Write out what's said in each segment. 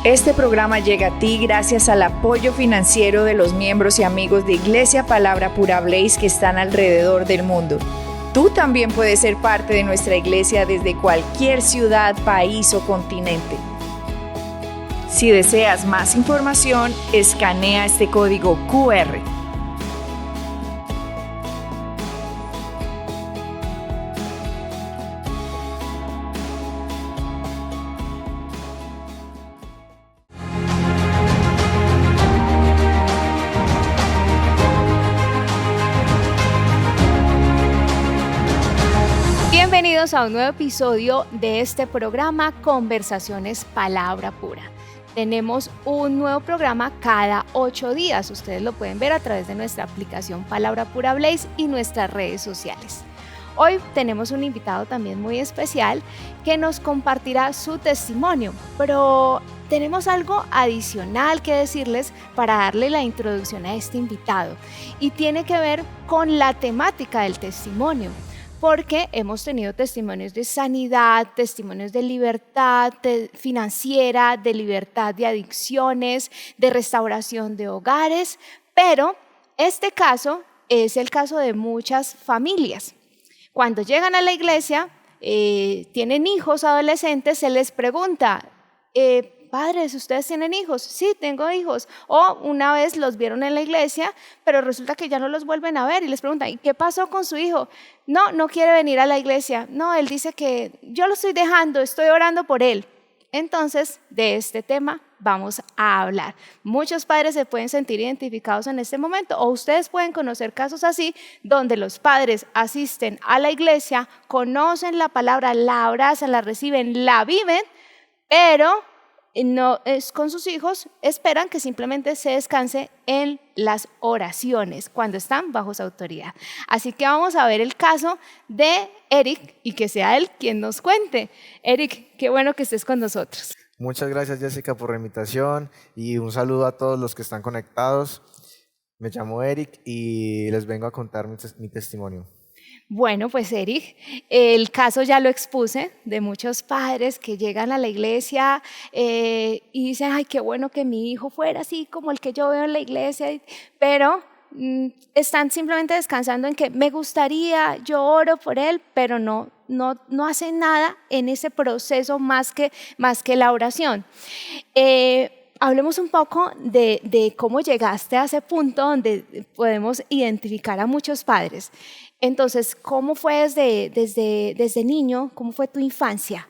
Este programa llega a ti gracias al apoyo financiero de los miembros y amigos de Iglesia Palabra Pura Blaze que están alrededor del mundo. Tú también puedes ser parte de nuestra iglesia desde cualquier ciudad, país o continente. Si deseas más información, escanea este código QR. Bienvenidos a un nuevo episodio de este programa Conversaciones Palabra Pura. Tenemos un nuevo programa cada 8 días. Ustedes lo pueden ver a través de nuestra aplicación Palabra Pura Blaze y nuestras redes sociales. Hoy tenemos un invitado también muy especial que nos compartirá su testimonio, pero tenemos algo adicional que decirles para darle la introducción a este invitado y tiene que ver con la temática del testimonio. Porque hemos tenido testimonios de sanidad, testimonios de libertad financiera, de libertad de adicciones, de restauración de hogares, pero este caso es el caso de muchas familias. Cuando llegan a la iglesia, tienen hijos adolescentes, se les pregunta, padres, ¿ustedes tienen hijos? Sí, tengo hijos. O una vez los vieron en la iglesia, pero resulta que ya no los vuelven a ver y les preguntan, ¿y qué pasó con su hijo? No quiere venir a la iglesia. No, él dice que yo lo estoy dejando, estoy orando por él. Entonces, de este tema vamos a hablar. Muchos padres se pueden sentir identificados en este momento o ustedes pueden conocer casos así donde los padres asisten a la iglesia, conocen la palabra, la abrazan, la reciben, la viven, pero no es con sus hijos, esperan que simplemente se descanse en las oraciones cuando están bajo su autoridad. Así que vamos a ver el caso de Eric y que sea él quien nos cuente. Eric, qué bueno que estés con nosotros. Muchas gracias, Jessica, por la invitación y un saludo a todos los que están conectados. Me llamo Eric y les vengo a contar mi testimonio. Bueno, pues Eric, el caso ya lo expuse de muchos padres que llegan a la iglesia y dicen, ay, qué bueno que mi hijo fuera así como el que yo veo en la iglesia, pero están simplemente descansando en que me gustaría, yo oro por él, pero no hacen nada en ese proceso más que la oración. Hablemos un poco de cómo llegaste a ese punto donde podemos identificar a muchos padres. Entonces, ¿cómo fue desde niño? ¿Cómo fue tu infancia?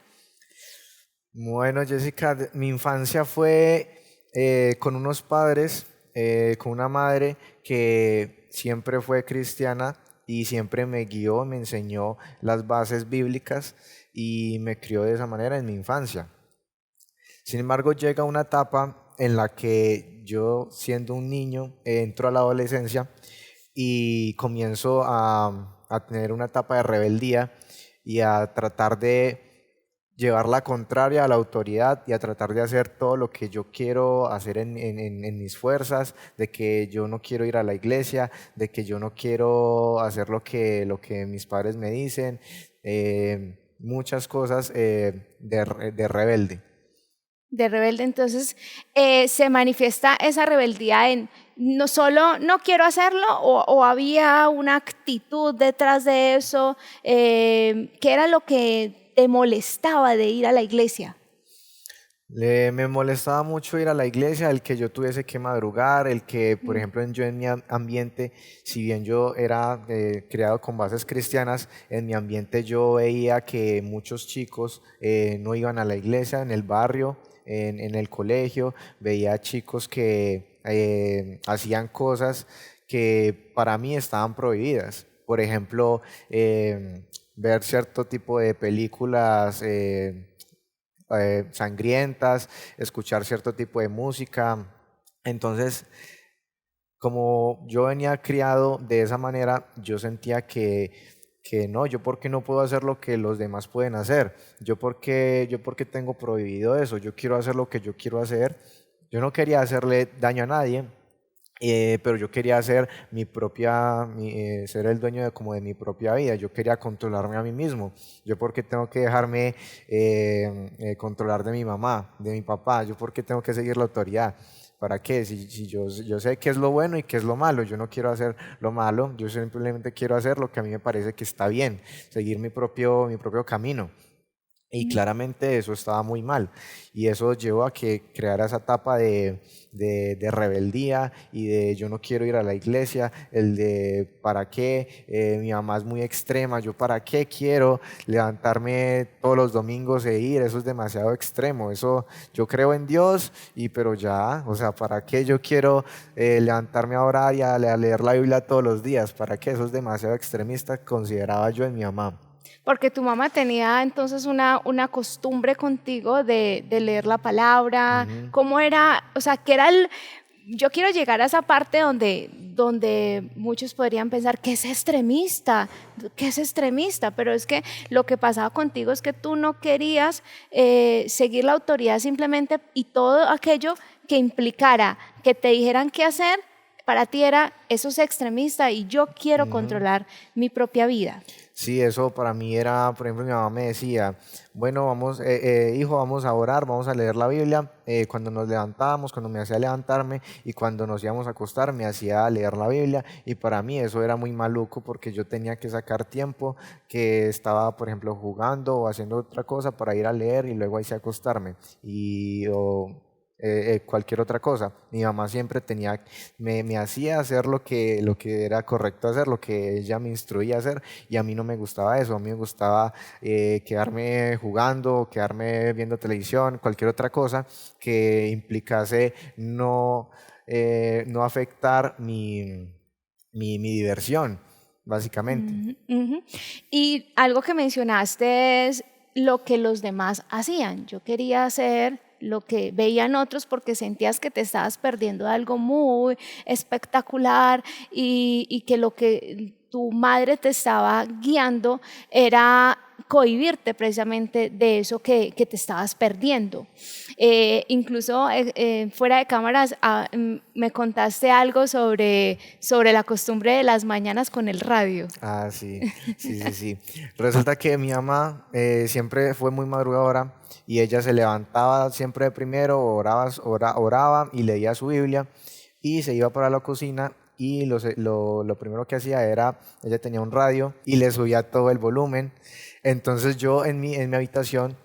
Bueno, Jessica, mi infancia fue con unos padres, con una madre que siempre fue cristiana y siempre me guió, me enseñó las bases bíblicas y me crió de esa manera en mi infancia. Sin embargo, llega una etapa en la que yo, siendo un niño, entro a la adolescencia y comienzo a tener una etapa de rebeldía y a tratar de llevar la contraria a la autoridad y a tratar de hacer todo lo que yo quiero hacer en mis fuerzas, de que yo no quiero ir a la iglesia, de que yo no quiero hacer lo que mis padres me dicen, muchas cosas de rebelde. De rebelde, entonces se manifiesta esa rebeldía en no solo no quiero hacerlo o había una actitud detrás de eso, ¿qué era lo que te molestaba de ir a la iglesia? Me molestaba mucho ir a la iglesia, el que yo tuviese que madrugar, el que, por ejemplo, yo en mi ambiente, si bien yo era criado con bases cristianas, en mi ambiente yo veía que muchos chicos no iban a la iglesia, en el barrio, en el colegio, veía chicos que hacían cosas que para mí estaban prohibidas. Por ejemplo, ver cierto tipo de películas sangrientas, escuchar cierto tipo de música. Entonces, como yo venía criado de esa manera, yo sentía que no, yo por qué no puedo hacer lo que los demás pueden hacer, yo por qué tengo prohibido eso, yo quiero hacer lo que yo quiero hacer, yo no quería hacerle daño a nadie, pero yo quería ser ser el dueño como de mi propia vida. Yo quería controlarme a mí mismo. Yo por qué tengo que dejarme controlar de mi mamá, de mi papá. Yo por qué tengo que seguir la autoridad. ¿Para qué? Si yo sé qué es lo bueno y qué es lo malo. Yo no quiero hacer lo malo. Yo simplemente quiero hacer lo que a mí me parece que está bien. Seguir mi propio camino. Y claramente eso estaba muy mal y eso llevó a que creara esa etapa de rebeldía y de yo no quiero ir a la iglesia, el de para qué, mi mamá es muy extrema, yo para qué quiero levantarme todos los domingos e ir, eso es demasiado extremo, eso yo creo en Dios y pero ya, o sea, para qué yo quiero levantarme a orar y a leer la Biblia todos los días, para qué, eso es demasiado extremista, consideraba yo en mi mamá. Porque tu mamá tenía entonces una costumbre contigo de leer la palabra, Ujú. ¿cómo era? O sea, que era el... Yo quiero llegar a esa parte donde muchos podrían pensar que es extremista, que es extremista, pero es que lo que pasaba contigo es que tú no querías seguir la autoridad simplemente y todo aquello que implicara que te dijeran qué hacer, para ti era eso es extremista y yo quiero Ujú. controlar mi propia vida. Sí, eso para mí era, por ejemplo, mi mamá me decía, bueno, hijo, vamos a orar, vamos a leer la Biblia. Cuando nos levantábamos, cuando me hacía levantarme y cuando nos íbamos a acostar, me hacía leer la Biblia. Y para mí eso era muy maluco porque yo tenía que sacar tiempo que estaba, por ejemplo, jugando o haciendo otra cosa para ir a leer y luego ahí sí acostarme. Cualquier otra cosa. Mi mamá siempre me hacía hacer lo que era correcto hacer, lo que ella me instruía a hacer, y a mí no me gustaba eso, a mí me gustaba quedarme jugando, quedarme viendo televisión, cualquier otra cosa que implicase no afectar mi diversión, básicamente. Ujú, ujú. Y algo que mencionaste es lo que los demás hacían. Yo quería hacer lo que veían otros porque sentías que te estabas perdiendo de algo muy espectacular y que lo que tu madre te estaba guiando era cohibirte precisamente de eso que te estabas perdiendo. Incluso fuera de cámaras me contaste algo sobre la costumbre de las mañanas con el radio. Ah, sí, sí, sí, sí. Resulta que mi mamá siempre fue muy madrugadora y ella se levantaba siempre de primero, oraba y leía su Biblia y se iba para la cocina y lo primero que hacía era, ella tenía un radio y le subía todo el volumen. Entonces yo en mi habitación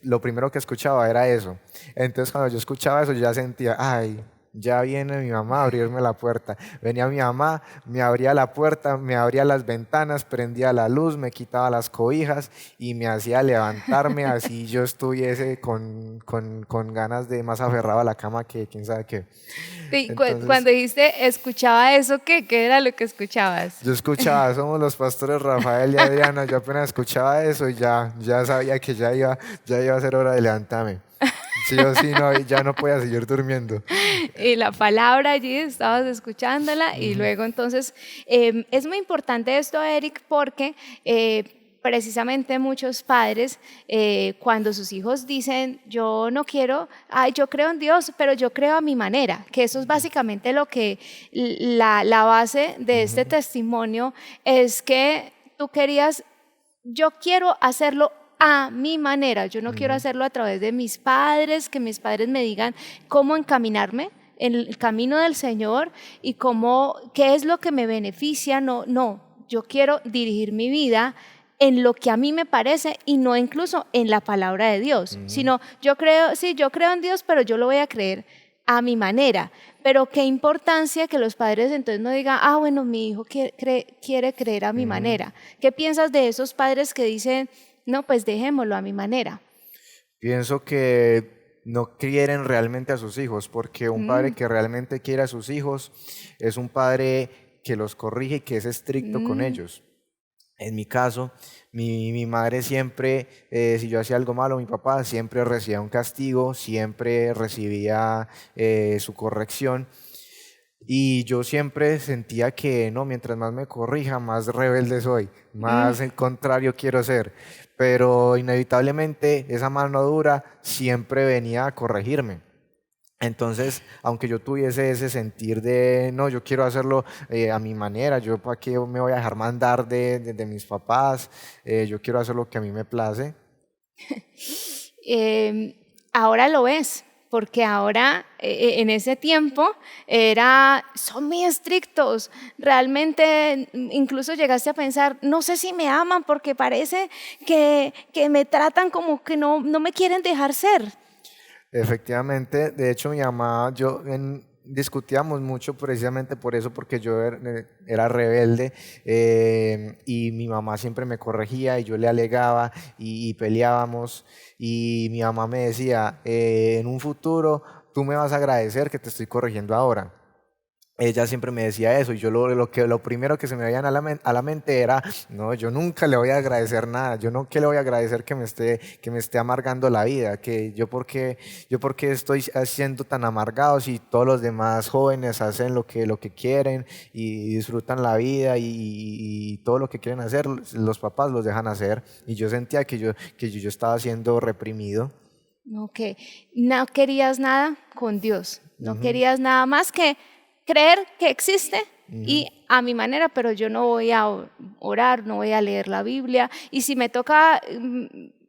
lo primero que escuchaba era eso. Entonces cuando yo escuchaba eso yo ya sentía, ay, ya viene mi mamá a abrirme la puerta. Venía mi mamá, me abría la puerta, me abría las ventanas, prendía la luz, me quitaba las cobijas y me hacía levantarme así yo estuviese con ganas de más aferrado a la cama que quién sabe qué. Sí, Entonces cuando dijiste escuchaba eso, ¿qué era lo que escuchabas? yo escuchaba, somos los pastores Rafael y Adriana, yo apenas escuchaba eso y ya sabía que ya iba a ser hora de levantarme. Sí o sí, no, ya no podía seguir durmiendo. Y la palabra allí estabas escuchándola y Ujú. luego entonces es muy importante esto, Eric, porque precisamente muchos padres cuando sus hijos dicen yo no quiero, ay, yo creo en Dios, pero yo creo a mi manera, que eso es básicamente lo que la base de este Ujú. testimonio es que tú querías yo quiero hacerlo a mi manera, yo no quiero Ujú. hacerlo a través de mis padres, que mis padres me digan cómo encaminarme en el camino del Señor y cómo, qué es lo que me beneficia, no, no, yo quiero dirigir mi vida en lo que a mí me parece y no incluso en la palabra de Dios, Ujú. sino yo creo, sí, yo creo en Dios, pero yo lo voy a creer a mi manera. Pero qué importancia que los padres entonces no digan, ah, bueno, mi hijo quiere creer a mi Ujú. manera. ¿Qué piensas de esos padres que dicen, no, pues dejémoslo a mi manera? Pienso que no quieren realmente a sus hijos, porque un padre Mm, que realmente quiere a sus hijos es un padre que los corrige y que es estricto con mm, ellos. En mi caso, mi madre siempre, si yo hacía algo malo, mi papá siempre recibía un castigo, siempre recibía su corrección. Y yo siempre sentía que, no, mientras más me corrija, más rebelde soy, mm, más en contrario quiero ser. Pero inevitablemente esa mano dura siempre venía a corregirme. Entonces, aunque yo tuviese ese sentir de, no, yo quiero hacerlo a mi manera, yo para qué me voy a dejar mandar de mis papás, yo quiero hacer lo que a mí me place. Ahora lo ves, porque ahora en ese tiempo son muy estrictos. Realmente incluso llegaste a pensar, no sé si me aman porque parece que me tratan como que no me quieren dejar ser. Efectivamente, de hecho mi mamá, discutíamos mucho precisamente por eso, porque yo era rebelde y mi mamá siempre me corregía y yo le alegaba y peleábamos y mi mamá me decía, en un futuro tú me vas a agradecer que te estoy corrigiendo ahora. Ella siempre me decía eso y yo lo primero que se me veía a la mente era, no, yo nunca le voy a agradecer nada, yo no que le voy a agradecer que me esté amargando la vida, que yo porque estoy siendo tan amargado si todos los demás jóvenes hacen lo que quieren y disfrutan la vida y todo lo que quieren hacer, los papás los dejan hacer y yo sentía que yo estaba siendo reprimido. Ok, no querías nada con Dios, no Ujú, querías nada más que creer que existe ujú. y a mi manera, pero yo no voy a orar, no voy a leer la Biblia y si me toca,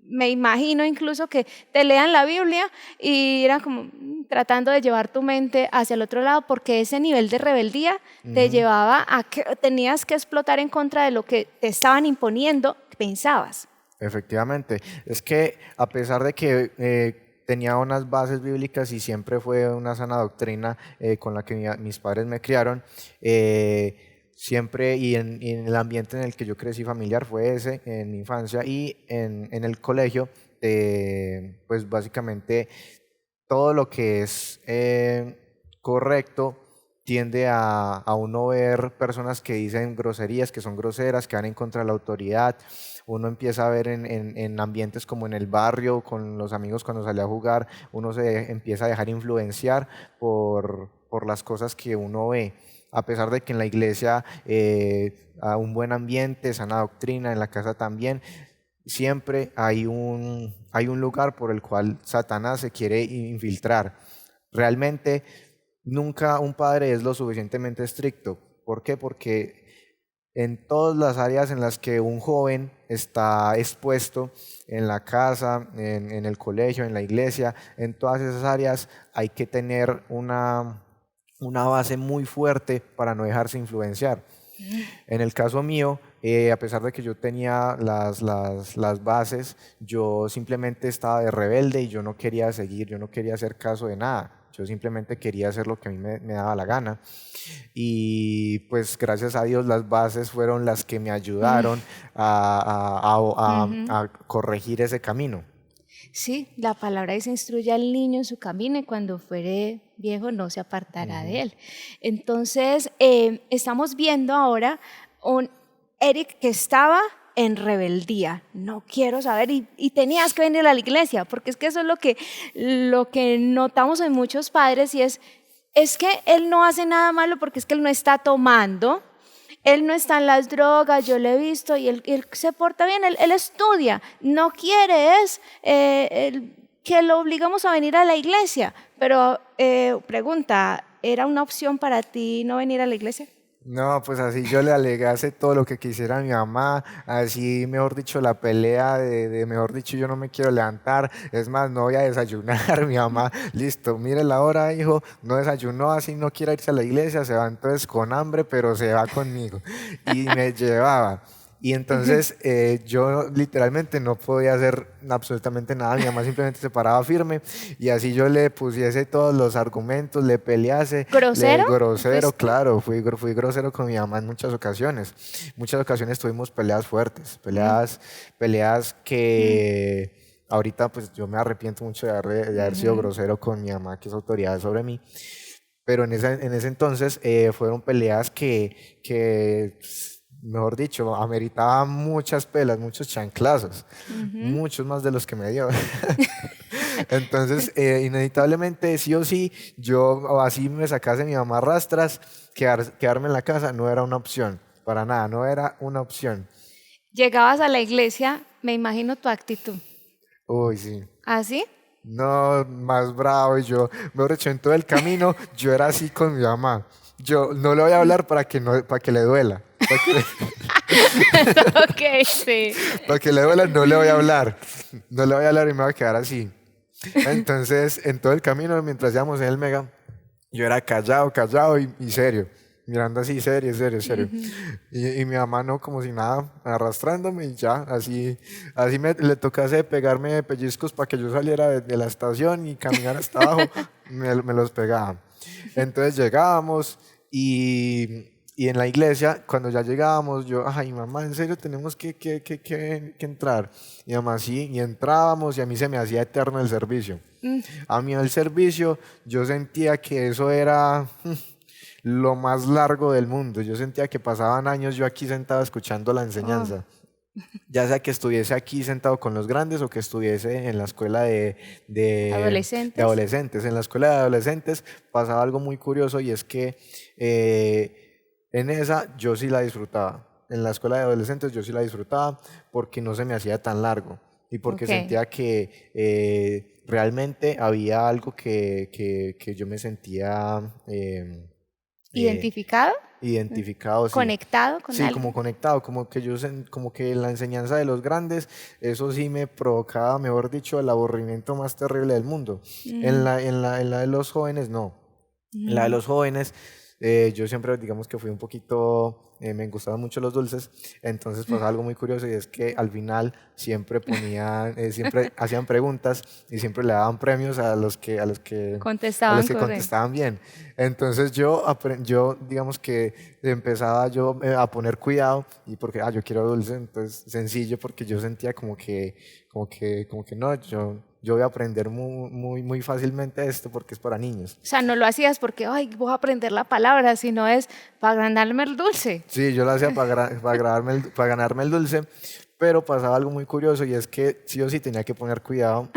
me imagino incluso que te lean la Biblia y era como tratando de llevar tu mente hacia el otro lado porque ese nivel de rebeldía te Ujú. llevaba a que tenías que explotar en contra de lo que te estaban imponiendo, pensabas. Efectivamente, es que a pesar de que tenía unas bases bíblicas y siempre fue una sana doctrina con la que mis padres me criaron, siempre y en el ambiente en el que yo crecí familiar fue ese en mi infancia y en el colegio, pues básicamente todo lo que es correcto tiende a uno ver personas que dicen groserías, que son groseras, que van en contra de la autoridad. Uno empieza a ver en ambientes como en el barrio, con los amigos cuando sale a jugar, uno se empieza a dejar influenciar por las cosas que uno ve. A pesar de que en la iglesia hay un buen ambiente, sana doctrina, en la casa también, siempre hay un lugar por el cual Satanás se quiere infiltrar. Realmente nunca un padre es lo suficientemente estricto. ¿Por qué? Porque en todas las áreas en las que un joven está expuesto, en la casa, en el colegio, en la iglesia, en todas esas áreas hay que tener una base muy fuerte para no dejarse influenciar. En el caso mío, a pesar de que yo tenía las bases, yo simplemente estaba de rebelde y yo no quería seguir, yo no quería hacer caso de nada. Yo simplemente quería hacer lo que a mí me daba la gana. Y pues gracias a Dios las bases fueron las que me Mm, ayudaron ujú. a corregir ese camino. Sí, la palabra dice, instruye al niño en su camino y cuando fuere viejo no se apartará de Ujú. él. Entonces, estamos viendo ahora un Eric que estaba en rebeldía, no quiero saber, y tenías que venir a la iglesia, porque es que eso es lo que notamos en muchos padres y es que él no hace nada malo porque es que él no está tomando, él no está en las drogas, yo lo he visto y él se porta bien, él estudia, no quiere es que lo obligamos a venir a la iglesia. Pero pregunta, ¿era una opción para ti no venir a la iglesia? No, pues así yo le alegase todo lo que quisiera a mi mamá, así mejor dicho la pelea mejor dicho yo no me quiero levantar, es más no voy a desayunar, mi mamá, listo, mire la hora hijo, no desayunó, así no quiere irse a la iglesia, se va entonces con hambre, pero se va conmigo y me llevaba. Y entonces yo literalmente no podía hacer absolutamente nada, mi mamá simplemente se paraba firme y así yo le pusiese todos los argumentos, le pelease, le ¿Grosero? grosero, ¿Fuiste? claro, fui grosero con mi mamá en muchas ocasiones. Muchas ocasiones tuvimos peleas fuertes, Mm, peleas mm, que ahorita pues yo me arrepiento mucho de haber sido ujú. grosero con mi mamá, que es autoridad sobre mí. Pero en ese entonces fueron peleas mejor dicho, ameritaban muchas pelas, muchos chanclazos, Ujú. muchos más de los que me dio. Entonces, inevitablemente, sí o sí, yo o así me sacase mi mamá a rastras, quedarme en la casa no era una opción, para nada, no era una opción. Llegabas a la iglesia, me imagino tu actitud. Uy, sí. ¿Así? No, más bravo. Y yo, mejor dicho, en todo el camino, yo era así con mi mamá. Yo no le voy a hablar para que, no, para que le duela. Ok, sí. Para que le duela, no le voy a hablar. No le voy a hablar y me voy a quedar así. Entonces, en todo el camino, mientras íbamos en el Mega, yo era callado y serio. Mirando así, serio. Y mi mamá no, como si nada, arrastrándome y ya, así le tocase pegarme pellizcos para que yo saliera de la estación y caminar hasta abajo, me los pegaba. Entonces llegábamos y en la iglesia, cuando ya llegábamos, yo, ay, mamá, en serio tenemos que entrar. Y mamá, sí, y entrábamos y a mí se me hacía eterno el servicio. A mí el servicio, yo sentía que eso era lo más largo del mundo. Yo sentía que pasaban años yo aquí sentado escuchando la enseñanza. Ya sea que estuviese aquí sentado con los grandes o que estuviese en la escuela de adolescentes. En la escuela de adolescentes pasaba algo muy curioso y es que en esa yo sí la disfrutaba. En la escuela de adolescentes yo sí la disfrutaba porque no se me hacía tan largo y porque sentía que realmente había algo que yo me sentía... ¿Identificado? Identificado, sí. ¿Conectado con Sí, algo? como conectado, como que la enseñanza de los grandes, eso sí me provocaba, mejor dicho, el aburrimiento más terrible del mundo. En la de los jóvenes, no. En la de los jóvenes, yo siempre, digamos que fui un poquito, me gustaban mucho los dulces, entonces pasaba algo muy curioso y es que al final siempre ponían, siempre hacían preguntas y siempre le daban premios a los que contestaban bien. Entonces yo digamos que empezaba yo a poner cuidado y porque yo quiero dulce, entonces sencillo porque yo sentía como que no, yo voy a aprender muy fácilmente esto porque es para niños. O sea, no lo hacías porque, ay, voy a aprender la palabra, sino es para ganarme el dulce. Sí, yo lo hacía para ganarme el dulce, pero pasaba algo muy curioso y es que sí o sí tenía que poner cuidado.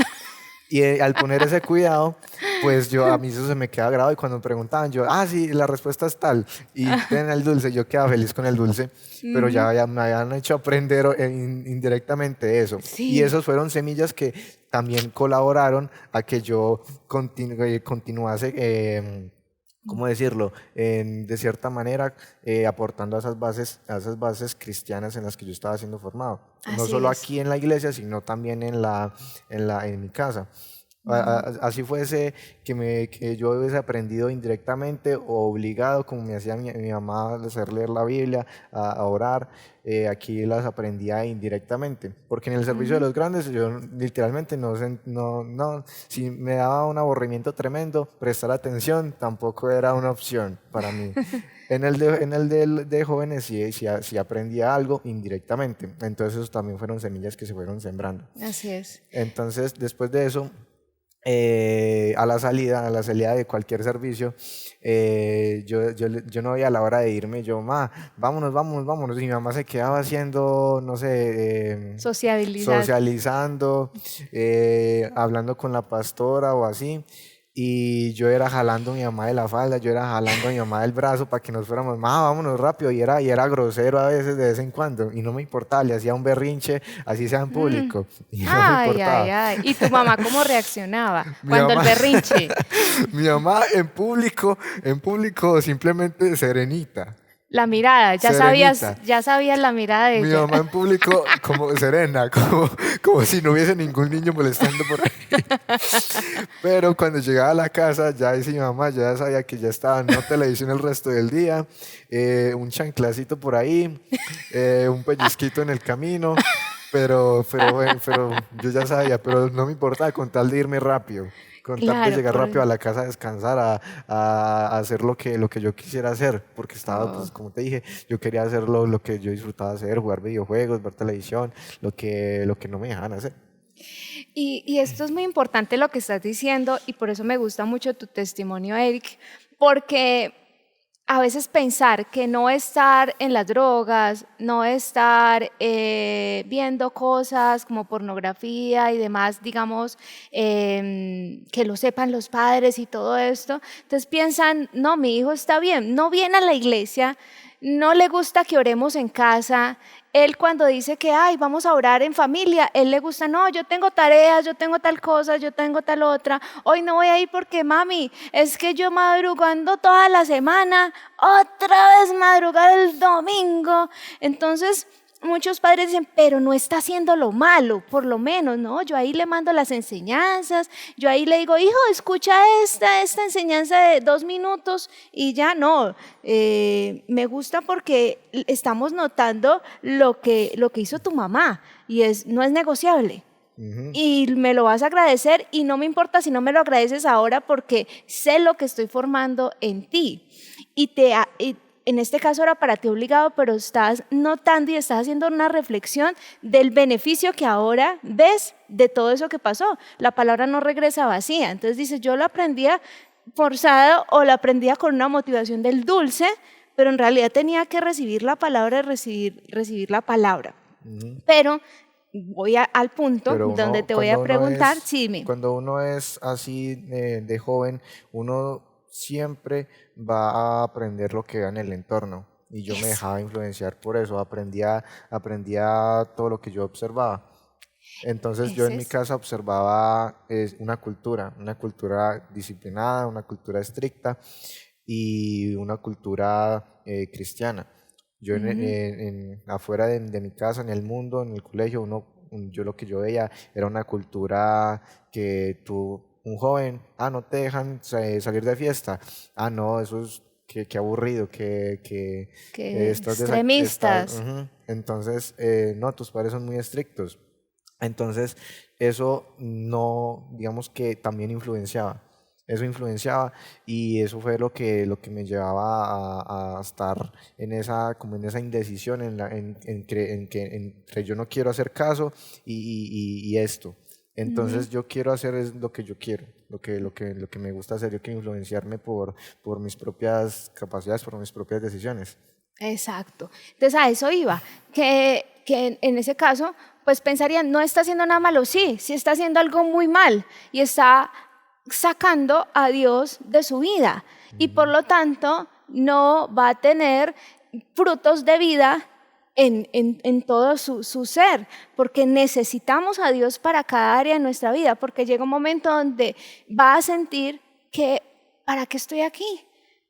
Y al poner ese cuidado, pues a mí eso se me quedaba grabado y cuando me preguntaban, yo, sí, la respuesta es tal, y ten el dulce, yo quedaba feliz con el dulce, pero ya me habían hecho aprender indirectamente eso. Sí. Y esos fueron semillas que también colaboraron a que yo continuase, ¿cómo decirlo? De cierta manera, aportando a esas bases cristianas en las que yo estaba siendo formado. No solo aquí en la iglesia, sino también en mi casa. Así fuese que yo hubiese aprendido indirectamente o obligado, como me hacía mi mamá a hacer leer la Biblia, a orar, aquí las aprendía indirectamente. Porque en el servicio de los grandes, yo literalmente si me daba un aburrimiento tremendo, prestar atención tampoco era una opción para mí. En el de jóvenes sí aprendía algo indirectamente. Entonces, esos también fueron semillas que se fueron sembrando. Así es. Entonces, después de eso, a la salida de cualquier servicio, yo no veía la hora de irme. Yo, vámonos. Y mi mamá se quedaba haciendo, no sé, socializando, hablando con la pastora o así. Y yo era jalando a mi mamá de la falda, yo era jalando a mi mamá del brazo para que nos fuéramos, vámonos rápido. Y era grosero a veces, de vez en cuando. Y no me importaba, le hacía un berrinche, así sea en público. Y no me importaba. ¿Y tu mamá cómo reaccionaba cuando el berrinche? Mi mamá en público simplemente serenita. La mirada, ya sabías la mirada de mi ella. Mi mamá en público como serena, como si no hubiese ningún niño molestando por ahí. Pero cuando llegaba a la casa, ya decía mi mamá, ya sabía que ya estaba en televisión el resto del día, un chanclacito por ahí, un pellizquito en el camino, pero yo ya sabía, pero no me importaba con tal de irme rápido. Con tal de llegar rápido a la casa a descansar, a hacer lo que yo quisiera hacer, porque estaba, pues como te dije, yo quería hacer lo que yo disfrutaba hacer, jugar videojuegos, ver televisión, lo que no me dejaban hacer. Y esto es muy importante lo que estás diciendo y por eso me gusta mucho tu testimonio, Eric, porque a veces pensar que no estar en las drogas, no estar viendo cosas como pornografía y demás, digamos, que lo sepan los padres y todo esto, entonces piensan, no, mi hijo está bien, no viene a la iglesia, no le gusta que oremos en casa, él cuando dice que, ay, vamos a orar en familia, él le gusta, no, yo tengo tareas, yo tengo tal cosa, yo tengo tal otra, hoy no voy a ir porque mami, es que yo madrugando toda la semana, otra vez madrugar el domingo. Entonces, muchos padres dicen, pero no está haciendo lo malo, por lo menos, ¿no? Yo ahí le mando las enseñanzas, yo ahí le digo, hijo, escucha esta enseñanza de 2 minutos y ya no. Me gusta porque estamos notando lo que hizo tu mamá y no es negociable. Y me lo vas a agradecer y no me importa si no me lo agradeces ahora porque sé lo que estoy formando en ti. En este caso era para ti obligado, pero estás notando y estás haciendo una reflexión del beneficio que ahora ves de todo eso que pasó. La palabra no regresa vacía. Entonces dices, yo lo aprendía forzado o lo aprendía con una motivación del dulce, pero en realidad tenía que recibir la palabra, recibir la palabra. Pero voy al punto Pero donde te voy a preguntar. Cuando uno es así de joven, uno siempre va a aprender lo que ve en el entorno. Y yo me dejaba influenciar por eso, aprendía todo lo que yo observaba. Entonces yo en mi casa observaba una cultura disciplinada, una cultura estricta y una cultura cristiana. Yo afuera de mi casa, en el mundo, en el colegio, yo lo que yo veía era una cultura que un joven, no te dejan salir de fiesta, no, eso es que aburrido, que estás extremistas. Entonces, no, tus padres son muy estrictos. Entonces, eso no, digamos que también influenciaba. Eso influenciaba y eso fue lo que me llevaba a estar como en esa indecisión entre yo no quiero hacer caso y esto. Entonces yo quiero hacer es lo que yo quiero, lo que me gusta hacer. Yo quiero influenciarme por mis propias capacidades, por mis propias decisiones. Exacto. Entonces a eso iba, que en ese caso, pues pensarían, no está haciendo nada malo, sí está haciendo algo muy mal y está sacando a Dios de su vida y por lo tanto no va a tener frutos de vida en todo su ser, porque necesitamos a Dios para cada área de nuestra vida, porque llega un momento donde va a sentir que, ¿para qué estoy aquí?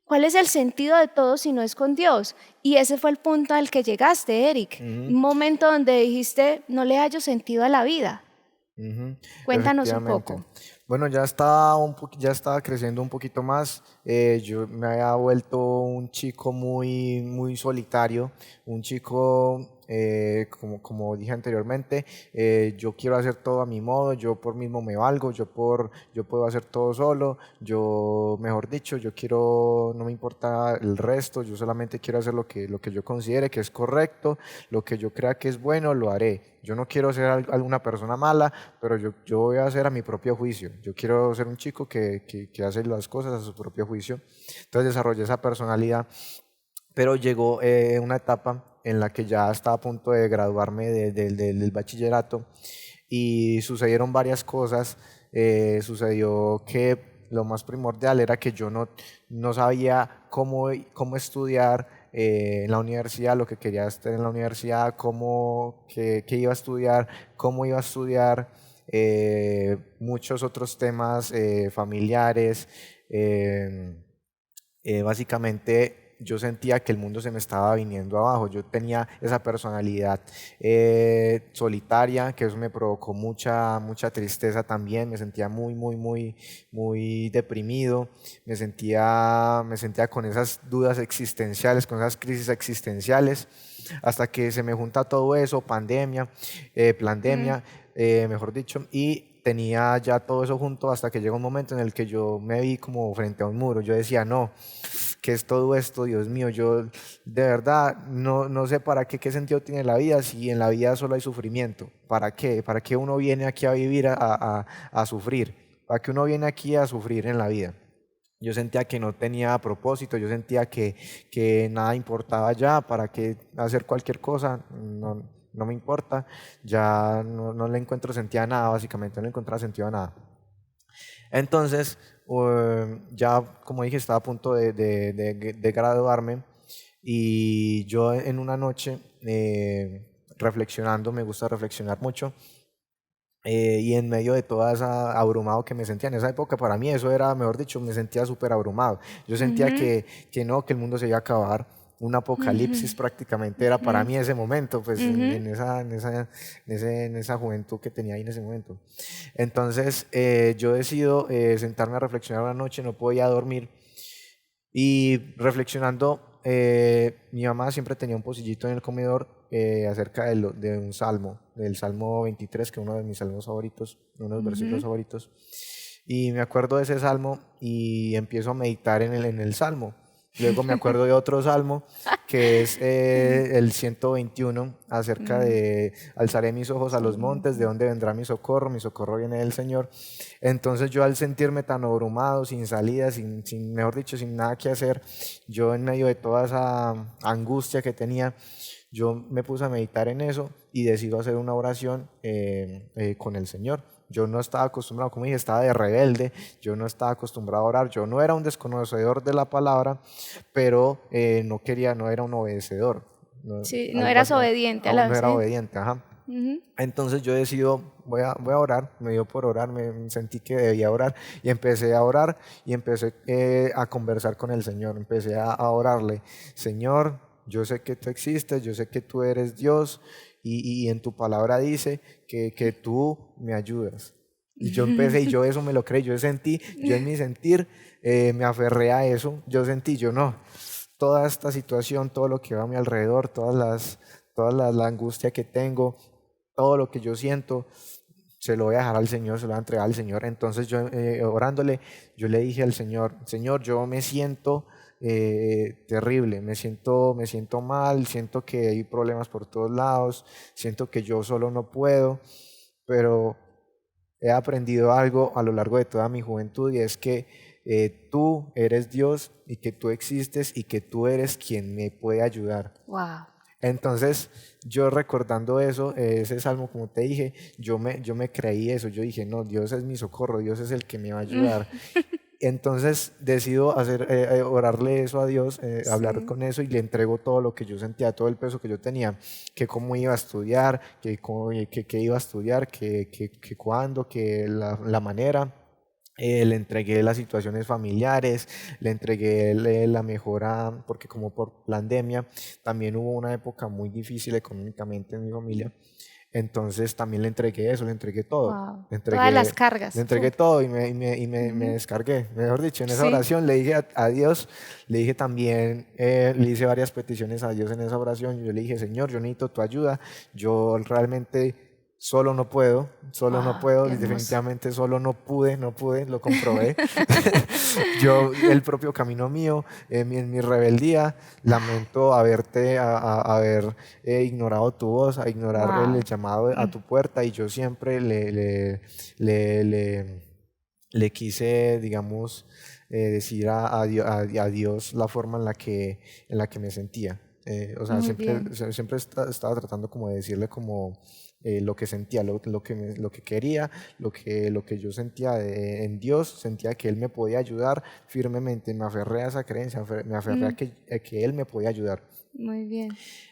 ¿Cuál es el sentido de todo si no es con Dios? Y ese fue el punto al que llegaste, Eric. Un momento donde dijiste, no le hallo sentido a la vida. Cuéntanos un poco. Bueno, ya estaba creciendo un poquito más. Yo me había vuelto un chico muy, muy solitario, un chico, como dije anteriormente, yo quiero hacer todo a mi modo, yo por mismo me valgo, yo puedo hacer todo solo, mejor dicho, no me importa el resto, yo solamente quiero hacer lo que yo considere que es correcto, lo que yo crea que es bueno, lo haré. Yo no quiero ser alguna persona mala, pero yo voy a hacer a mi propio juicio. Yo quiero ser un chico que hace las cosas a su propio juicio. Entonces desarrollé esa personalidad, pero llegó una etapa en la que ya estaba a punto de graduarme del bachillerato y sucedieron varias cosas. Sucedió que lo más primordial era que yo no sabía cómo estudiar en la universidad, lo que quería estar en la universidad, qué iba a estudiar, cómo iba a estudiar, muchos otros temas familiares. Básicamente yo sentía que el mundo se me estaba viniendo abajo. Yo tenía esa personalidad solitaria, que eso me provocó mucha tristeza también. Me sentía muy, muy, muy, muy deprimido. Me sentía con esas dudas existenciales, con esas crisis existenciales, hasta que se me junta todo eso, pandemia, mejor dicho, y tenía ya todo eso junto hasta que llegó un momento en el que yo me vi como frente a un muro. Yo decía, no, ¿qué es todo esto? Dios mío, yo de verdad no sé para qué sentido tiene la vida si en la vida solo hay sufrimiento. ¿Para qué? ¿Para qué uno viene aquí a vivir a sufrir? ¿Para qué uno viene aquí a sufrir en la vida? Yo sentía que no tenía propósito, yo sentía que nada importaba ya, para qué hacer cualquier cosa, no me importa, ya no le encuentro sentido a nada, básicamente, no le encontraba sentido a nada. Entonces, ya como dije, estaba a punto de graduarme y yo en una noche reflexionando, me gusta reflexionar mucho. Y en medio de toda esa abrumado que me sentía en esa época, para mí eso era, mejor dicho, me sentía súper abrumado. Yo sentía Ujú, que el mundo se iba a acabar. Un ujú, apocalipsis prácticamente era para ujú, mí ese momento, pues ujú. en esa juventud que tenía ahí en ese momento. Entonces yo decido sentarme a reflexionar una noche, no podía dormir y reflexionando, mi mamá siempre tenía un pocillito en el comedor acerca de un salmo, del Salmo 23, que es uno de mis salmos favoritos, uno de los versículos Ujú. favoritos. Y me acuerdo de ese salmo y empiezo a meditar en el salmo. Luego me acuerdo de otro salmo que es el 121, acerca Mm, de alzaré mis ojos a los montes, de ujú. dónde vendrá mi socorro viene del Señor. Entonces yo al sentirme tan abrumado, sin salida, mejor dicho, sin nada que hacer, yo en medio de toda esa angustia que tenía, yo me puse a meditar en eso y decido hacer una oración con el Señor. Yo no estaba acostumbrado, como dije, estaba de rebelde, yo no estaba acostumbrado a orar, yo no era un desconocedor de la palabra, pero no era un obedecedor, Sí, no algo eras así, obediente a aún la no era sí. obediente, ajá. Ujú. Entonces yo decido, voy a orar, me dio por orar, me sentí que debía orar y empecé a orar y empecé a conversar con el Señor, empecé a orarle, Señor, yo sé que tú existes, yo sé que tú eres Dios y en tu palabra dice que tú me ayudas. Y yo empecé y yo eso me lo creí, yo sentí, yo en mi sentir me aferré a eso, yo sentí, yo no, toda esta situación, todo lo que va a mi alrededor, la angustia que tengo, todo lo que yo siento, se lo voy a dejar al Señor, se lo voy a entregar al Señor. Entonces yo orándole, yo le dije al Señor, Señor, yo me siento terrible, me siento mal, siento que hay problemas por todos lados, siento que yo solo no puedo, pero he aprendido algo a lo largo de toda mi juventud y es que tú eres Dios y que tú existes y que tú eres quien me puede ayudar. Wow. Entonces, yo recordando eso, ese salmo, como te dije, yo me creí eso, yo dije, no, Dios es mi socorro, Dios es el que me va a ayudar. Entonces decido orarle eso a Dios, hablar Sí. con eso y le entrego todo lo que yo sentía, todo el peso que yo tenía, que cómo iba a estudiar, que iba a estudiar, que cuándo, que la manera. Le entregué las situaciones familiares, le entregué la mejora, porque como por pandemia también hubo una época muy difícil económicamente en mi familia, entonces también le entregué eso, le entregué todo, Wow. Todas las le cargas. entregué todo y me Ujú. descargué. Mejor dicho, en esa Sí. oración le dije a Dios, le dije también, le hice varias peticiones a Dios en esa oración. Yo le dije, Señor, yo necesito tu ayuda, yo realmente solo no Wow, puedo, qué hermoso. definitivamente solo no pude, lo comprobé. Yo, el propio camino mío, en mi rebeldía, lamento haber ignorado tu voz, a ignorar el Wow. llamado a tu puerta y yo siempre le, le- le quise, digamos, decir a Dios la forma en la que me sentía. O sea, Muy bien. siempre estaba tratando como de decirle como lo que sentía, lo que quería, lo que yo sentía en Dios, sentía que Él me podía ayudar firmemente, me aferré a esa creencia, me aferré Mm, a que Él me podía ayudar. muy bien.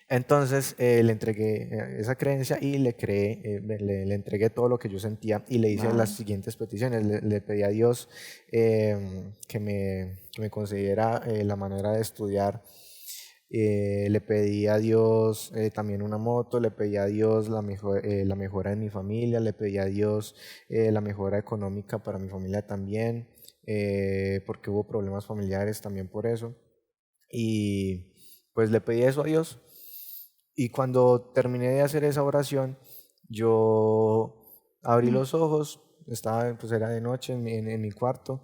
Entonces le entregué esa creencia y le entregué todo lo que yo sentía y le hice las Wow. siguientes peticiones. Le pedí a Dios que me concediera la manera de estudiar. Le pedí a Dios también una moto, le pedí a Dios la mejora en mi familia, le pedí a Dios la mejora económica para mi familia también, porque hubo problemas familiares también por eso. Y pues le pedí eso a Dios. Y cuando terminé de hacer esa oración, yo abrí Mm. los ojos, pues era de noche en mi cuarto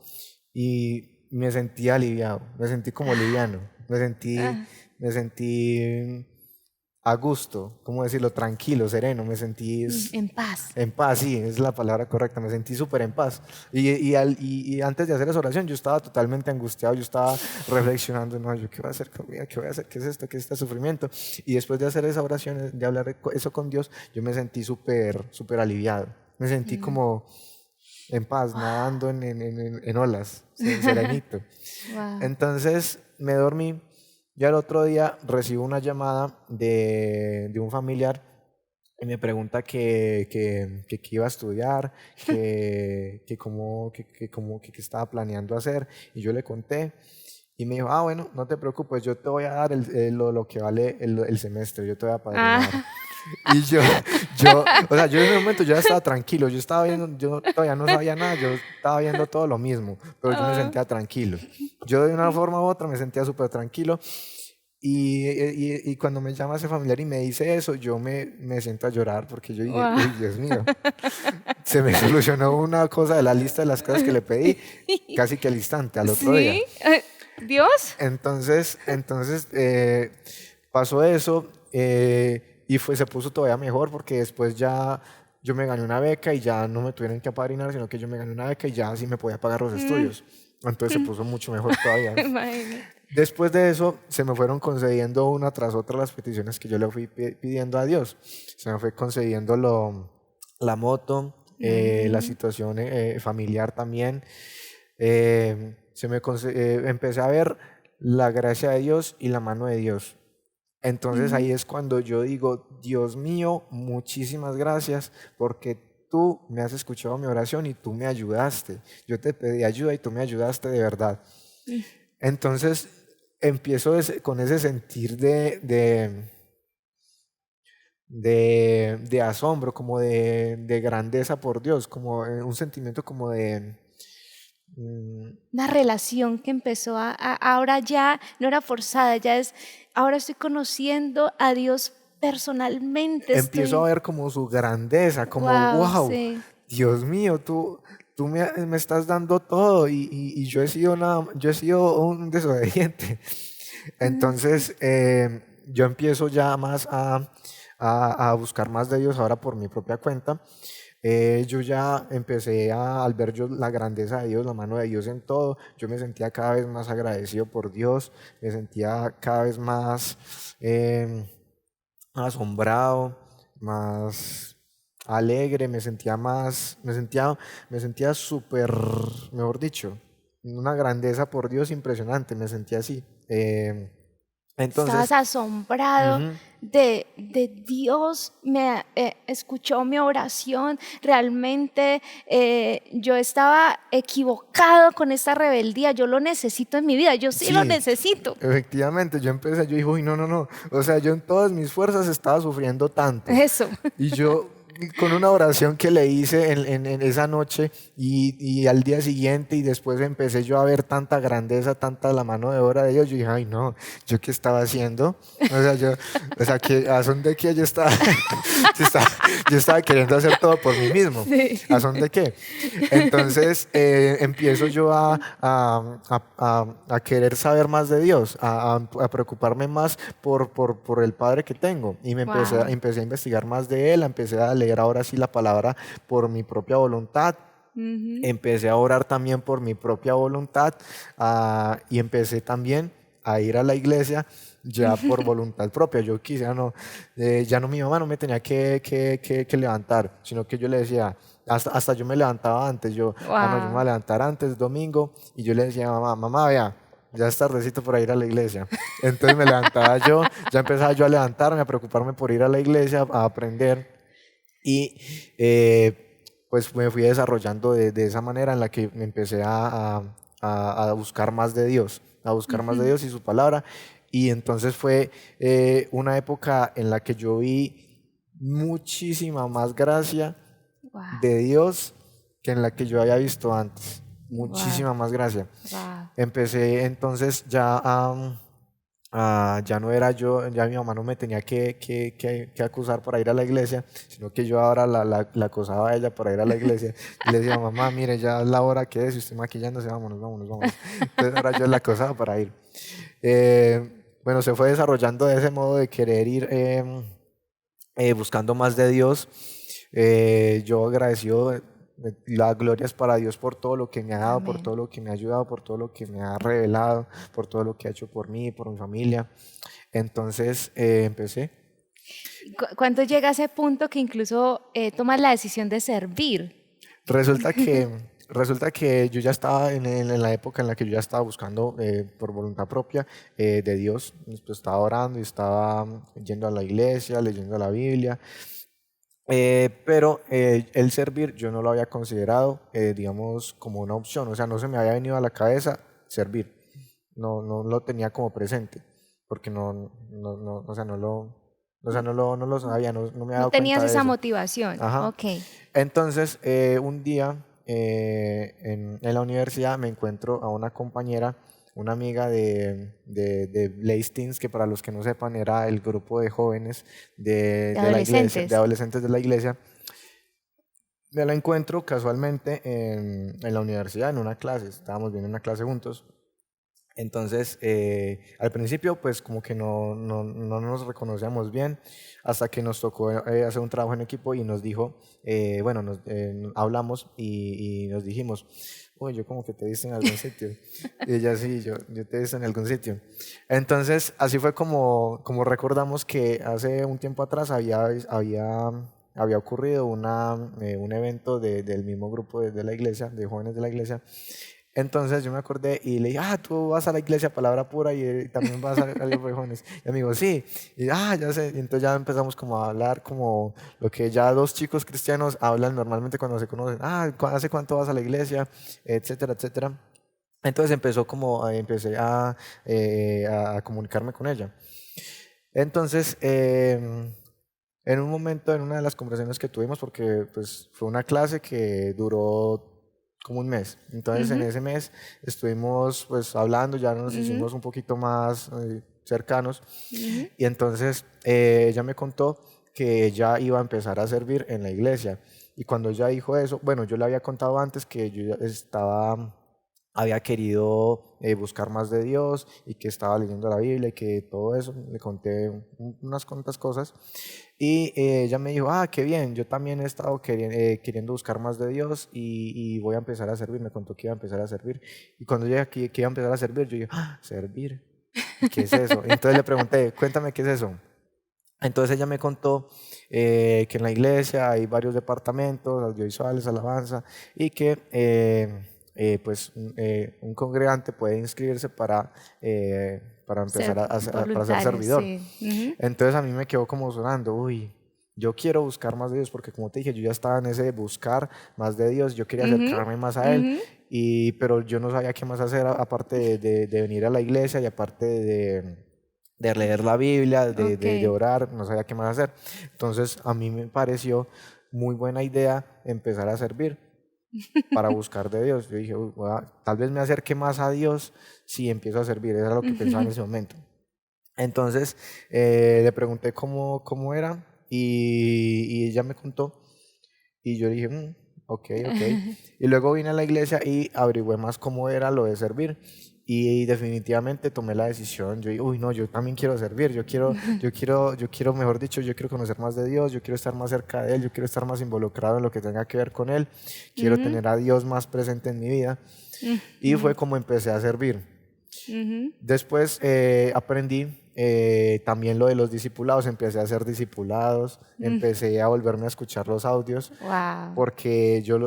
y me sentí aliviado, me sentí como liviano, Ah, me sentí a gusto, ¿cómo decirlo? Tranquilo, sereno, me sentí en paz. en paz, sí, es la palabra correcta, me sentí súper en paz. Y antes de hacer esa oración yo estaba totalmente angustiado, yo estaba reflexionando, no, yo qué voy a hacer con mi vida, qué voy a hacer, qué es esto, qué es este sufrimiento. Y después de hacer esa oración, de hablar eso con Dios, yo me sentí súper aliviado, me sentí Mm. como en paz, Wow. nadando en olas, serenito. Wow. Entonces me dormí. Ya el otro día recibo una llamada de un familiar y me pregunta que iba a estudiar, que qué estaba planeando hacer, y yo le conté, y me dijo, bueno, no te preocupes, yo te voy a dar lo que vale el semestre, yo te voy a padrinar. Ah, Y o sea, yo en ese momento yo ya estaba tranquilo, yo estaba viendo, yo todavía no sabía nada, yo estaba viendo todo lo mismo, pero yo me ah, sentía tranquilo. Yo de una forma u otra me sentía súper tranquilo y cuando me llama ese familiar y me dice eso, yo me siento a llorar porque yo dije, guau. uy, Dios mío, se me solucionó una cosa de la lista de las cosas que le pedí casi que al instante, al otro día. ¿Sí? ¿Dios? Entonces, pasó eso y se puso todavía mejor porque después ya yo me gané una beca y ya no me tuvieron que apadrinar, sino que yo me gané una beca y ya sí me podía pagar los Mm, estudios. Entonces se puso mucho mejor todavía. imagínate. Después de eso, se me fueron concediendo una tras otra las peticiones que yo le fui pidiendo a Dios. Se me fue concediendo la moto, la Ujú, situación familiar también. Empecé a ver la gracia de Dios y la mano de Dios. Entonces ujú. ahí es cuando yo digo, Dios mío, muchísimas gracias porque tú me has escuchado mi oración y tú me ayudaste. Yo te pedí ayuda y tú me ayudaste de verdad. Mm. Entonces empiezo con ese sentir de asombro, como de grandeza por Dios, como un sentimiento como de... mm, Una relación que empezó ahora ya no era forzada, ya es, ahora estoy conociendo a Dios personalmente, empiezo a estoy, ver como su grandeza, como, wow, wow, sí. Dios mío, tú me estás dando todo y yo he sido un desobediente. Mm, Entonces, yo empiezo ya más a buscar más de Dios ahora por mi propia cuenta. Yo ya empecé al ver yo la grandeza de Dios, la mano de Dios en todo. Yo me sentía cada vez más agradecido por Dios, me sentía cada vez más asombrado, más alegre, me sentía súper, mejor dicho, una grandeza por Dios impresionante, me sentía así. Estabas Entonces, asombrado ujú, de Dios, me escuchó mi oración, realmente yo estaba equivocado con esta rebeldía, yo lo necesito en mi vida, yo sí lo sí, necesito. efectivamente, yo dije, uy, no, no, no, o sea, yo en todas mis fuerzas estaba sufriendo tanto. Eso. Y yo con una oración que le hice en esa noche y al día siguiente y después empecé yo a ver tanta grandeza, tanta la mano de obra de Dios, yo dije, ay no, ¿yo qué estaba haciendo? O sea, ¿a son de qué yo estaba, yo estaba queriendo hacer todo por mí mismo? Sí. ¿A son de qué? Entonces empiezo yo a querer saber más de Dios, a preocuparme más por el Padre que tengo. Y Wow. empecé a investigar más de Él, empecé a leer ahora sí la palabra por mi propia voluntad. Empecé a orar también por mi propia voluntad y empecé también a ir a la iglesia ya por voluntad propia. Yo quise, ya no mi mamá no me tenía que levantar, sino que yo le decía, hasta yo me levantaba antes, no, yo me voy a Wow. levantar antes, domingo, y yo le decía a mamá, vea, ya es tardecito para ir a la iglesia. Entonces me levantaba yo, ya empezaba yo a levantarme, a preocuparme por ir a la iglesia, a aprender. Y pues me fui desarrollando de esa manera en la que me empecé a buscar más de Dios, a buscar más de Dios y su palabra. Y entonces fue una época en la que yo vi muchísima más gracia Wow. de Dios que en la que yo había visto antes. Wow. Muchísima más gracia. Wow. Empecé entonces ya ya no era yo, ya mi mamá no me tenía que acusar para ir a la iglesia, sino que yo ahora la acosaba a ella para ir a la iglesia. Y le decía, mamá, mire, ya es la hora que es, y estoy maquillándose, vámonos, vámonos, vámonos. Entonces ahora yo la acosaba para ir. Bueno, se fue desarrollando de ese modo de querer ir buscando más de Dios. Yo agradecido, las glorias para Dios por todo lo que me ha dado, por Amén. todo lo que me ha ayudado, por todo lo que me ha revelado, por todo lo que ha hecho por mí, por mi familia. Entonces empecé. ¿Cuándo llega a ese punto que incluso tomas la decisión de servir? Resulta que, resulta que yo ya estaba en la época en la que yo ya estaba buscando por voluntad propia de Dios. Pues, estaba orando y estaba yendo a la iglesia, leyendo la Biblia. Pero el servir yo no lo había considerado, digamos, como una opción, o sea, no se me había venido a la cabeza servir, no lo tenía como presente, porque o sea, no lo sabía, no me había No dado tenías cuenta de esa eso. motivación. Ajá. Ok. Entonces, un día en la universidad me encuentro a una compañera, una amiga de Blaze Teens, que para los que no sepan era el grupo de jóvenes De de la iglesia, de adolescentes. adolescentes de la iglesia. Me la encuentro casualmente en la universidad, en una clase, estábamos viendo una clase juntos. Entonces, al principio, pues como que no nos reconocíamos bien, hasta que nos tocó hacer un trabajo en equipo y nos dijo, bueno, hablamos y nos dijimos, uy, yo como que te he visto en algún sitio. Y ella, sí, yo te he visto en algún sitio. Entonces, así fue como recordamos que hace un tiempo atrás había ocurrido un evento del mismo grupo de la iglesia, de jóvenes de la iglesia. Entonces yo me acordé y le dije, tú vas a la iglesia Palabra Pura y también vas al grupo de jóvenes. Y me dijo, sí. Y ya sé. Y entonces ya empezamos como a hablar como lo que ya dos chicos cristianos hablan normalmente cuando se conocen. ¿Hace cuánto vas a la iglesia? Etcétera, etcétera. Entonces empecé a comunicarme con ella. Entonces, en un momento, en una de las conversaciones que tuvimos, porque pues fue una clase que duró como un mes. Entonces, en Ujú, ese mes estuvimos pues hablando, ya nos ujú, hicimos un poquito más cercanos. ujú. Y entonces ella me contó que ella iba a empezar a servir en la iglesia. Y cuando ella dijo eso, bueno, yo le había contado antes que yo ya había querido buscar más de Dios y que estaba leyendo la Biblia y que todo eso, le conté unas cuantas cosas. Y ella me dijo, qué bien, yo también he estado queriendo buscar más de Dios y voy a empezar a servir. Me contó que iba a empezar a servir. Y cuando llegué aquí, que iba a empezar a servir, yo dije, servir, ¿qué es eso? Y entonces le pregunté, cuéntame qué es eso. Entonces ella me contó que en la iglesia hay varios departamentos, audiovisuales, alabanza, y que un congregante puede inscribirse para Ser empezar para ser voluntario, servidor. sí. Ujú, Entonces a mí me quedó como sonando, uy, yo quiero buscar más de Dios, porque como te dije, yo ya estaba en ese buscar más de Dios, yo quería ujú, acercarme más a Él, ujú. pero yo no sabía qué más hacer aparte de venir a la iglesia y aparte de leer la Biblia, Ok. de orar, no sabía qué más hacer. Entonces a mí me pareció muy buena idea empezar a servir para buscar de Dios. Yo dije, "Uy, tal vez me acerque más a Dios si empiezo a servir", era lo que pensaba en Ujú. ese momento. Entonces le pregunté cómo era y ella me contó y yo dije, ok, ok. Y luego vine a la iglesia y averigüé más cómo era lo de servir. Y definitivamente tomé la decisión. Yo dije, uy, no, yo también quiero servir. Mejor dicho, yo quiero conocer más de Dios. Yo quiero estar más cerca de Él. Yo quiero estar más involucrado en lo que tenga que ver con Él. Quiero Ujú, tener a Dios más presente en mi vida. Y ujú, fue como empecé a servir. ujú. Después aprendí también lo de los discipulados. Empecé a hacer discipulados. Empecé a volverme a escuchar los audios Wow. porque ya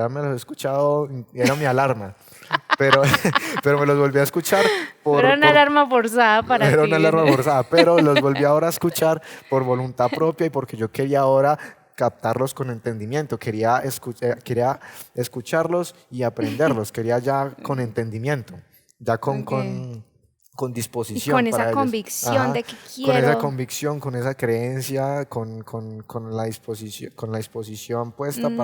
me los he escuchado, era mi alarma, pero, pero me los volví a escuchar Era una alarma forzada para era ti. una alarma forzada, pero los volví ahora a escuchar por voluntad propia y porque yo quería ahora captarlos con entendimiento, quería escucharlos y aprenderlos, quería ya con entendimiento, ya Okay. con Y disposición con esa para ellos. convicción Ajá, de que con esa quiero. convicción, con esa creencia, con la disposición puesta Ujú,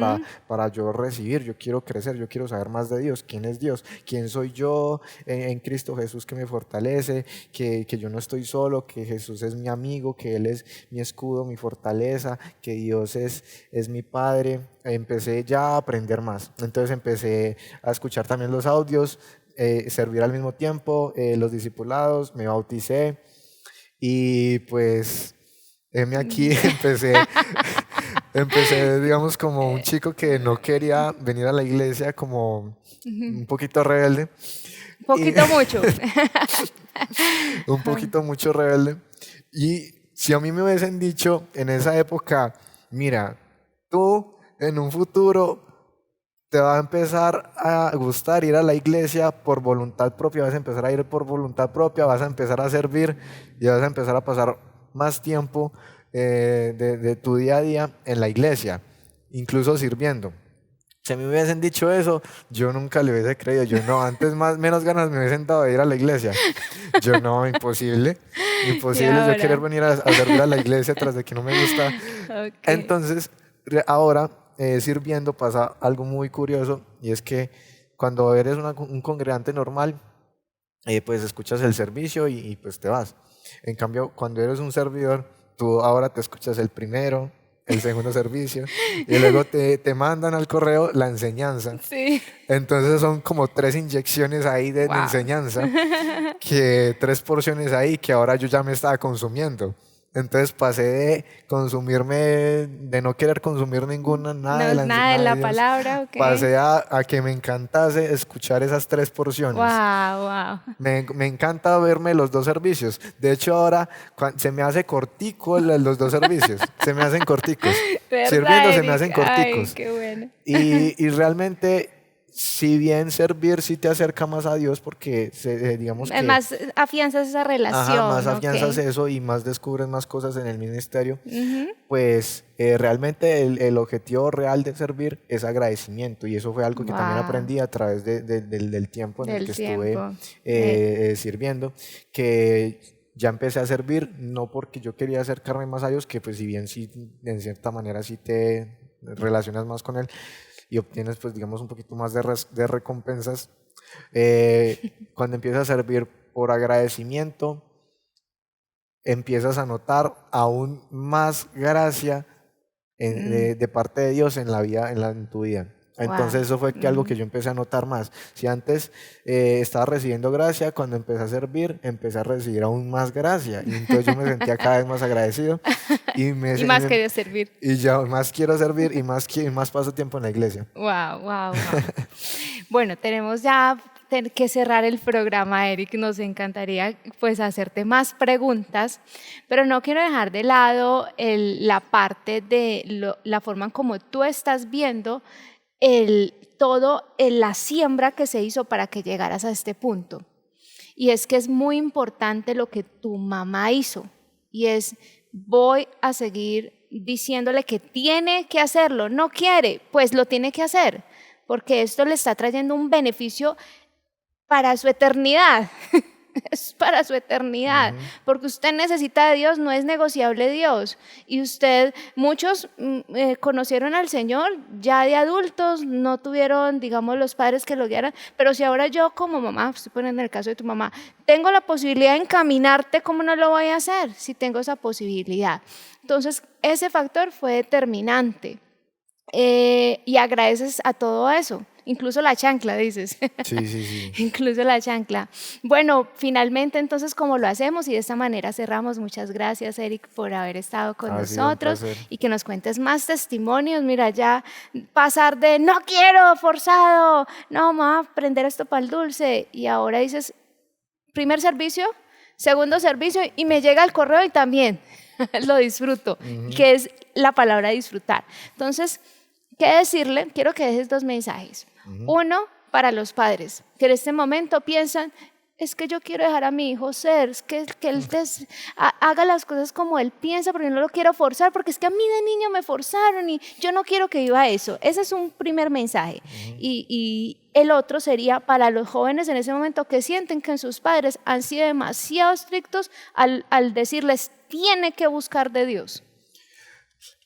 para yo recibir. Yo quiero crecer, yo quiero saber más de Dios. ¿Quién es Dios? ¿Quién soy yo en Cristo Jesús que me fortalece? Que yo no estoy solo, que Jesús es mi amigo, que Él es mi escudo, mi fortaleza, que Dios es mi Padre. Empecé ya a aprender más. Entonces empecé a escuchar también los audios, servir al mismo tiempo, los discipulados, me bauticé y pues heme aquí, ujú. empecé, digamos, como un chico que no quería venir a la iglesia, como Ujú. un poquito rebelde, y Poquito mucho. un poquito mucho rebelde. Y si a mí me hubiesen dicho en esa época, mira, tú en un futuro te va a empezar a gustar ir a la iglesia por voluntad propia, vas a empezar a ir por voluntad propia, vas a empezar a servir y vas a empezar a pasar más tiempo de tu día a día en la iglesia, incluso sirviendo. Si a mí me hubiesen dicho eso, yo nunca le hubiese creído. Yo no, antes menos ganas me hubiesen dado de ir a la iglesia. Yo no, imposible. Imposible yo querer venir a servir a la iglesia tras de que no me gusta. Okay. Entonces, ahora sirviendo pasa algo muy curioso, y es que cuando eres un congregante normal, pues escuchas el servicio y pues te vas. En cambio, cuando eres un servidor, tú ahora te escuchas el primero, el segundo servicio, y luego te mandan al correo la enseñanza. Sí. Entonces son como 3 inyecciones ahí de enseñanza, 3 porciones ahí que ahora yo ya me estaba consumiendo. Entonces pasé de consumirme, de no querer consumir nada de la palabra, okay. Pasé a que me encantase escuchar esas 3 porciones. Wow. Me encanta verme los 2 servicios. De hecho, ahora se me hace cortico los 2 servicios. Se me hacen corticos. Sirviendo se me hacen corticos. Ay, qué bueno. Y realmente, si bien servir sí te acerca más a Dios, porque digamos que más afianzas esa relación. Ajá, más afianzas eso y más descubres más cosas en el ministerio. Pues realmente el objetivo real de servir es agradecimiento, y eso fue algo que también aprendí a través del tiempo en el que estuve sirviendo, que ya empecé a servir no porque yo quería acercarme más a Dios, que pues si bien sí, en cierta manera sí te relacionas más con Él y obtienes pues digamos un poquito más de recompensas, cuando empiezas a servir por agradecimiento, empiezas a notar aún más gracia de parte de Dios en la vida, en tu vida. Entonces eso fue algo que yo empecé a notar más. Si antes estaba recibiendo gracia, cuando empecé a servir, empecé a recibir aún más gracia. Y entonces yo me sentía cada vez más agradecido. Y más quería servir. Y ya más quiero servir y más paso tiempo en la iglesia. Wow. Bueno, tenemos ya que cerrar el programa, Eric. Nos encantaría pues hacerte más preguntas, pero no quiero dejar de lado la parte de la forma en como tú estás viendo la siembra que se hizo para que llegaras a este punto. Y es que es muy importante lo que tu mamá hizo, y es: voy a seguir diciéndole que tiene que hacerlo. No quiere, pues lo tiene que hacer, porque esto le está trayendo un beneficio para su eternidad. Es para su eternidad, porque usted necesita de Dios, no es negociable Dios. Y muchos conocieron al Señor ya de adultos, no tuvieron, digamos, los padres que lo guiaran, pero si ahora yo como mamá, estoy poniendo el caso de tu mamá, tengo la posibilidad de encaminarte, ¿cómo no lo voy a hacer si tengo esa posibilidad? Entonces, ese factor fue determinante, y agradeces a todo eso. Incluso la chancla, dices. Sí. Incluso la chancla. Bueno, finalmente, entonces, ¿cómo lo hacemos? Y de esta manera cerramos. Muchas gracias, Eric, por haber estado con nosotros y que nos cuentes más testimonios. Mira, ya pasar de no quiero, forzado, no, vamos a aprender esto para el dulce. Y ahora dices, primer servicio, segundo servicio, y me llega el correo y también lo disfruto, que es la palabra disfrutar. Entonces, ¿qué decirle? Quiero que dejes 2 mensajes. Uno, para los padres, que en este momento piensan, es que yo quiero dejar a mi hijo ser, es que él haga las cosas como él piensa, pero yo no lo quiero forzar, porque es que a mí de niño me forzaron y yo no quiero que viva eso. Ese es un primer mensaje. Y el otro sería para los jóvenes en ese momento que sienten que sus padres han sido demasiado estrictos al decirles, tiene que buscar de Dios.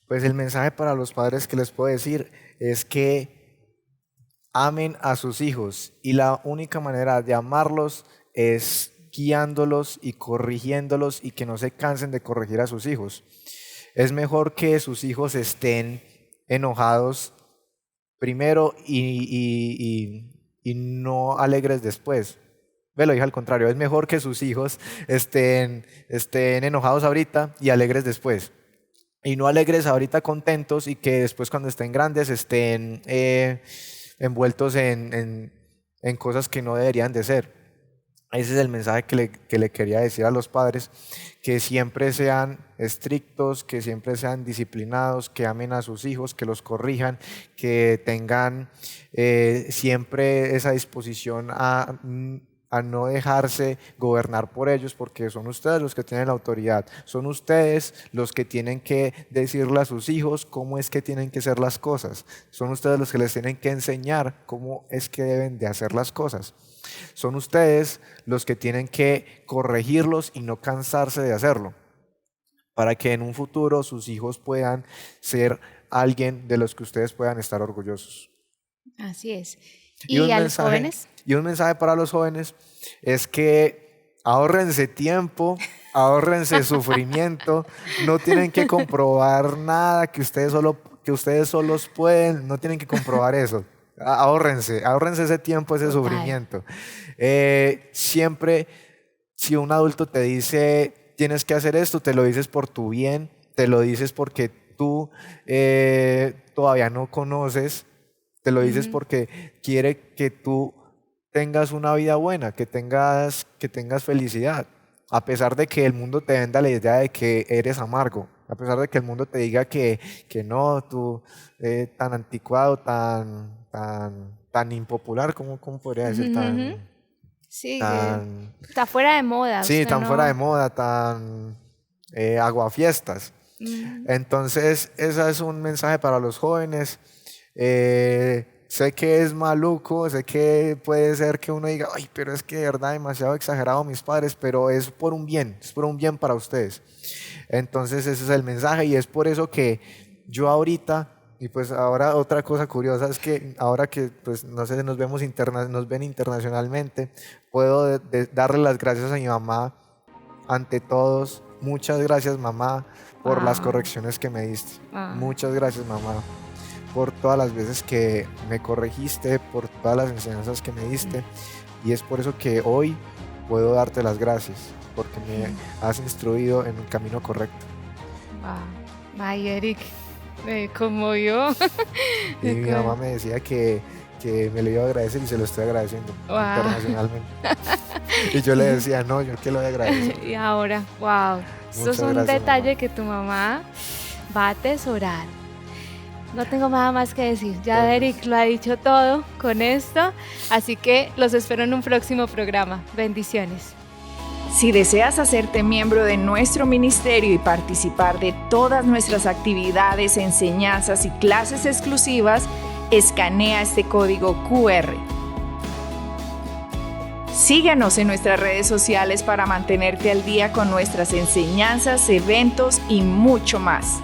Pues el mensaje para los padres que les puedo decir es que amen a sus hijos, y la única manera de amarlos es guiándolos y corrigiéndolos, y que no se cansen de corregir a sus hijos. Es mejor que sus hijos estén enojados primero y no alegres después. Lo dije al contrario, es mejor que sus hijos estén enojados ahorita y alegres después. Y no alegres ahorita contentos y que después cuando estén grandes estén envueltos en cosas que no deberían de ser. Ese es el mensaje que le quería decir a los padres, que siempre sean estrictos, que siempre sean disciplinados, que amen a sus hijos, que los corrijan, que tengan siempre esa disposición a a no dejarse gobernar por ellos, porque son ustedes los que tienen la autoridad, son ustedes los que tienen que decirle a sus hijos cómo es que tienen que hacer las cosas, son ustedes los que les tienen que enseñar cómo es que deben de hacer las cosas, son ustedes los que tienen que corregirlos y no cansarse de hacerlo, para que en un futuro sus hijos puedan ser alguien de los que ustedes puedan estar orgullosos. Así es. ¿Y a los jóvenes? Y un mensaje para los jóvenes es que ahórrense tiempo, ahórrense sufrimiento, no tienen que comprobar nada, que ustedes solos pueden, no tienen que comprobar eso. Ahórrense ese tiempo, ese sufrimiento. Siempre, si un adulto te dice, tienes que hacer esto, te lo dices por tu bien, te lo dices porque tú todavía no conoces, te lo dices porque quiere que tú tengas una vida buena, que tengas felicidad, a pesar de que el mundo te venda la idea de que eres amargo, a pesar de que el mundo te diga que no, tú tan anticuado, tan impopular, ¿cómo podría decir? Sí, está fuera de moda. Sí, tan fuera de moda, tan aguafiestas. Entonces, ese es un mensaje para los jóvenes. Sé que es maluco, sé que puede ser que uno diga, ay, pero es que de verdad demasiado exagerado mis padres, pero es por un bien para ustedes. Entonces ese es el mensaje y es por eso que yo ahorita, y pues ahora otra cosa curiosa es que ahora que pues no sé, nos ven internacionalmente, puedo darle las gracias a mi mamá ante todos. Muchas gracias, mamá, por las correcciones que me diste. Muchas gracias, mamá, por todas las veces que me corregiste, por todas las enseñanzas que me diste. Y es por eso que hoy puedo darte las gracias, porque me has instruido en el camino correcto. Ay, Eric, me conmovió. Y mi mamá me decía que me lo iba a agradecer y se lo estoy agradeciendo internacionalmente. Y yo le decía, no, yo que lo voy a agradecer. Y ahora, wow, esto es un detalle, mamá, que tu mamá va a atesorar. No tengo nada más que decir, ya Eric lo ha dicho todo con esto, así que los espero en un próximo programa. Bendiciones. Si deseas hacerte miembro de nuestro ministerio y participar de todas nuestras actividades, enseñanzas y clases exclusivas, escanea este código QR. Síguenos en nuestras redes sociales para mantenerte al día con nuestras enseñanzas, eventos y mucho más.